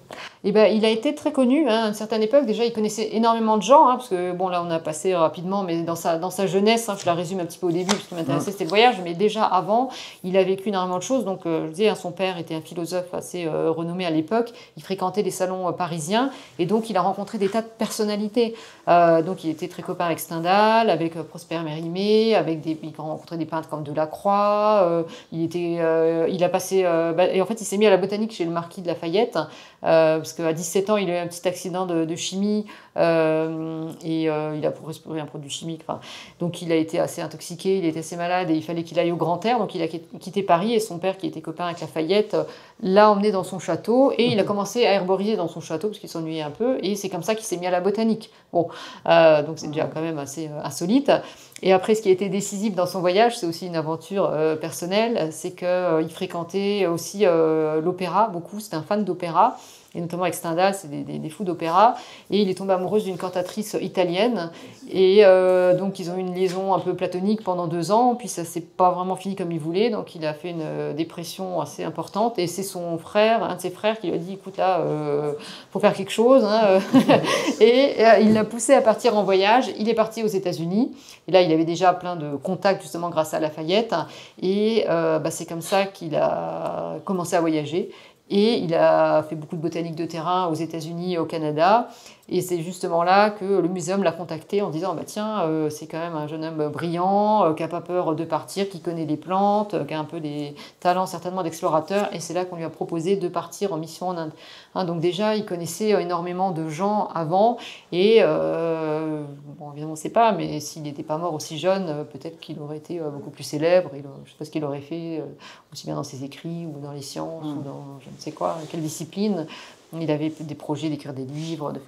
Eh ben, il a été très connu à une certaine époque. Déjà, il connaissait énormément de gens, parce que bon, là, on a passé rapidement, mais dans sa jeunesse, je la résume un petit peu au début, parce ce qui m'intéressait, c'était le voyage, mais déjà avant, il a vécu énormément de choses. Donc, je disais, son père était un philosophe assez renommé à l'époque. Il fréquentait les salons parisiens, et donc il a rencontré des tas de personnalités. Donc, il était très copain avec Stendhal, avec Prosper Mérimée, il a rencontré des peintres comme Delacroix. Il a passé, et en fait, il s'est mis à la botanique chez le marquis de Lafayette. Parce qu'à 17 ans, il a eu un petit accident de chimie et il a respiré un produit chimique. Enfin, donc, il a été assez intoxiqué, il était assez malade et il fallait qu'il aille au grand air. Donc, il a quitté Paris et son père, qui était copain avec Lafayette, l'a emmené dans son château et il a commencé à herboriser dans son château parce qu'il s'ennuyait un peu. Et c'est comme ça qu'il s'est mis à la botanique. Bon, donc c'est déjà quand même assez insolite. Et après, ce qui a été décisif dans son voyage, c'est aussi une aventure personnelle, c'est qu'il fréquentait aussi l'opéra beaucoup, c'était un fan d'opéra, et notamment avec Stendhal, c'est des fous d'opéra, et il est tombé amoureux d'une cantatrice italienne, et donc ils ont eu une liaison un peu platonique pendant 2 ans, puis ça s'est pas vraiment fini comme il voulait, donc il a fait une dépression assez importante, et c'est son frère, un de ses frères, qui lui a dit, écoute là, faut faire quelque chose, hein, et il l'a poussé à partir en voyage. Il est parti aux États-Unis, et là il avait déjà plein de contacts justement grâce à Lafayette, et c'est comme ça qu'il a commencé à voyager. Et il a fait beaucoup de botanique de terrain aux États-Unis et au Canada. Et c'est justement là que le muséum l'a contacté en disant tiens, c'est quand même un jeune homme brillant, qui n'a pas peur de partir, qui connaît les plantes, qui a un peu des talents certainement d'explorateur. Et c'est là qu'on lui a proposé de partir en mission en Inde. Donc déjà, il connaissait énormément de gens avant. Et bon, évidemment, on ne sait pas, mais s'il n'était pas mort aussi jeune, peut-être qu'il aurait été beaucoup plus célèbre. Je ne sais pas ce qu'il aurait fait, aussi bien dans ses écrits ou dans les sciences ou dans je ne sais quoi, quelle discipline. Il avait des projets d'écrire des livres, de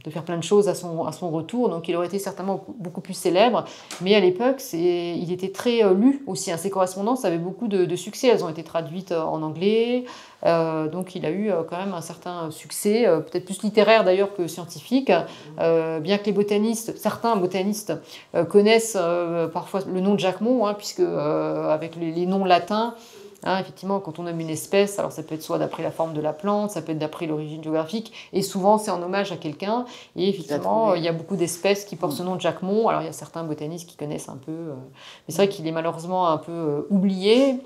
faire plein de choses à son retour, donc il aurait été certainement beaucoup plus célèbre. Mais à l'époque, il était très lu aussi. Ses correspondances avaient beaucoup de succès, elles ont été traduites en anglais, donc il a eu quand même un certain succès, peut-être plus littéraire d'ailleurs que scientifique, bien que certains botanistes connaissent parfois le nom de Jacquemont, puisque avec les noms latins, effectivement, quand on nomme une espèce, alors ça peut être soit d'après la forme de la plante, ça peut être d'après l'origine géographique, et souvent c'est en hommage à quelqu'un. Et effectivement, il y a beaucoup d'espèces qui portent ce nom de Jacquemont. Alors il y a certains botanistes qui connaissent un peu, mais c'est vrai qu'il est malheureusement un peu oublié.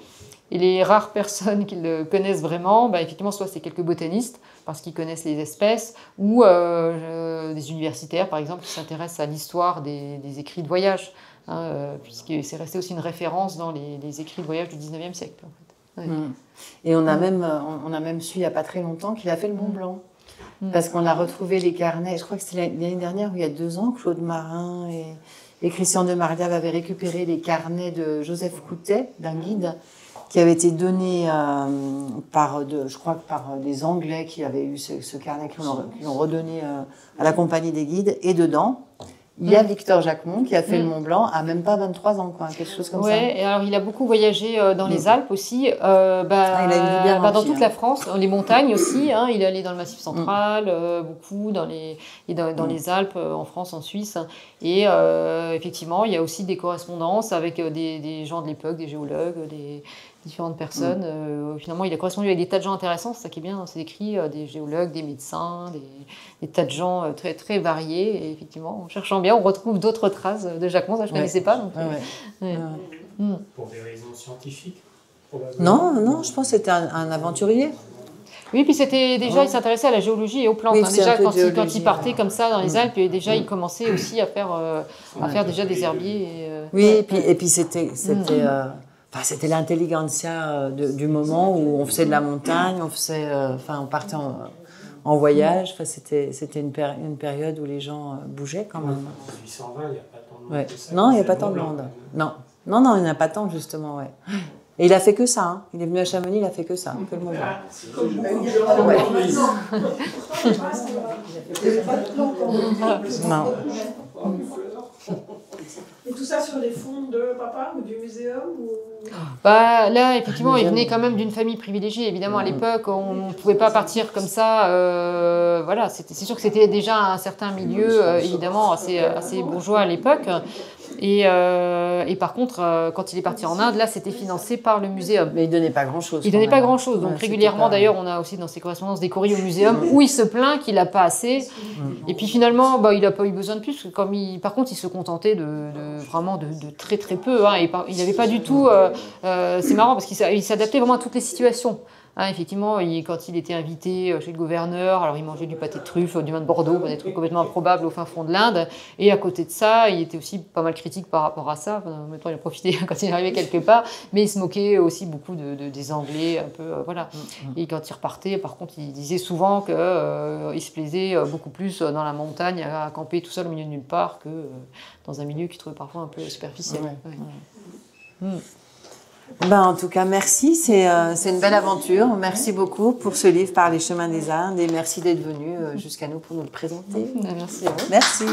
Et les rares personnes qui le connaissent vraiment, effectivement, soit c'est quelques botanistes, parce qu'ils connaissent les espèces, ou des universitaires, par exemple, qui s'intéressent à l'histoire des écrits de voyage. Puisque c'est resté aussi une référence dans les écrits de voyage du 19e siècle. En fait. Ouais. Et on a même su il n'y a pas très longtemps qu'il a fait le Mont Blanc. Parce qu'on a retrouvé les carnets, je crois que c'était l'année dernière ou il y a 2 ans, Claude Marin et Christian de Marliave avaient récupéré les carnets de Joseph Coutet, d'un guide, qui avait été donné par des Anglais qui avaient eu ce carnet, qui l'ont redonné à la compagnie des guides, et dedans, il y a Victor Jacquemont qui a fait le Mont Blanc à même pas 23 ans, quelque chose comme ça. Oui, et alors il a beaucoup voyagé dans les Alpes aussi, il a une vie bien dans remplie, toute la France, dans les montagnes aussi. Il est allé dans le Massif central, beaucoup, dans les Alpes, en France, en Suisse. Et effectivement, il y a aussi des correspondances avec des gens de l'époque, des géologues, des différentes personnes. Finalement, il a correspondu avec des tas de gens intéressants, c'est ça qui est bien dans ses écrits, des géologues, des médecins, des tas de gens très, très variés. Et effectivement, en cherchant bien, on retrouve d'autres traces de Jacquemont, ça je ne connaissais pas. Donc, Pour des raisons scientifiques Non, je pense que c'était un aventurier. Oui, puis c'était déjà, il s'intéressait à la géologie et aux plantes. Déjà, quand il partait comme ça dans les Alpes, et déjà, il commençait aussi à faire déjà des herbiers. Oui, et puis c'était l'intelligentsia du moment où on faisait de la montagne, on partait en voyage. C'était une période où les gens bougeaient quand même. En 1820, il n'y a pas tant de monde. Non, il n'y a pas tant de monde. Non, il n'y en a pas tant justement, ouais. Et il a fait que ça. Il est venu à Chamonix, il a fait que ça, que le Mont Blanc. Non. Et tout ça sur les fonds de papa ou du muséum ou... Bah, là, effectivement, il venait quand même d'une famille privilégiée. Évidemment, à l'époque, on ne pouvait pas partir comme ça. Voilà, c'est sûr que c'était déjà un certain milieu, évidemment, assez bourgeois à l'époque. Et par contre, quand il est parti en Inde, là, c'était financé par le muséum. Mais il ne donnait pas grand-chose. Il ne donnait pas grand-chose. Donc, régulièrement, d'ailleurs, on a aussi dans ses correspondances des courriers au muséum où il se plaint qu'il n'a pas assez. Et puis finalement, bah, il n'a pas eu besoin de plus. Parce que par contre, il se contentait vraiment de très très peu. Hein, et il n'avait pas du tout... c'est marrant parce qu'il s'adaptait vraiment à toutes les situations. Hein, effectivement, quand il était invité chez le gouverneur, alors il mangeait du pâté de truffe, du vin de Bordeaux, des trucs complètement improbables au fin fond de l'Inde. Et à côté de ça, il était aussi pas mal critique par rapport à ça. Enfin, en même temps, il a profité quand il arrivait quelque part, mais il se moquait aussi beaucoup des Anglais, un peu, voilà. Et quand il repartait, par contre, il disait souvent qu'il se plaisait beaucoup plus dans la montagne, à camper tout seul au milieu de nulle part, que dans un milieu qu'il trouvait parfois un peu superficiel. Ben, en tout cas, merci. C'est une belle aventure. Merci beaucoup pour ce livre Par les chemins des Indes et merci d'être venu jusqu'à nous pour nous le présenter. Merci à vous. Merci.